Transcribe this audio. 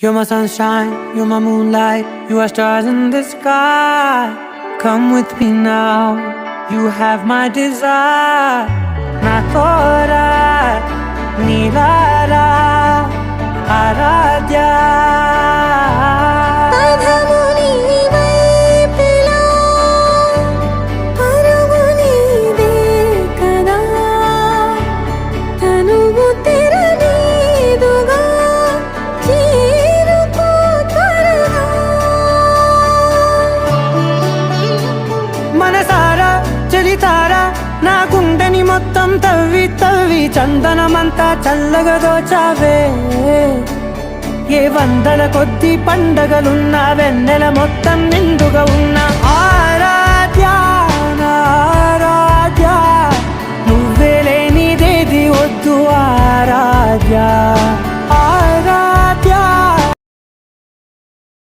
You're my sunshine, you're my moonlight, you are stars in the sky. Come with me now, you have my desire. Na tora, nilara, aradhya. మనసారా చలితారా నా గుండెని మొత్తం తవ్వి తవ్వి చందనమంతా చల్లగా దోచావే. ఏ వందల కొద్ది పండగలున్న వెన్నెల మొత్తం నిండుగా ఉన్న ఆరాధ్య నా ఆరాధ్య, నువ్వే లేనిదేది వద్దు ఆరాధ్య.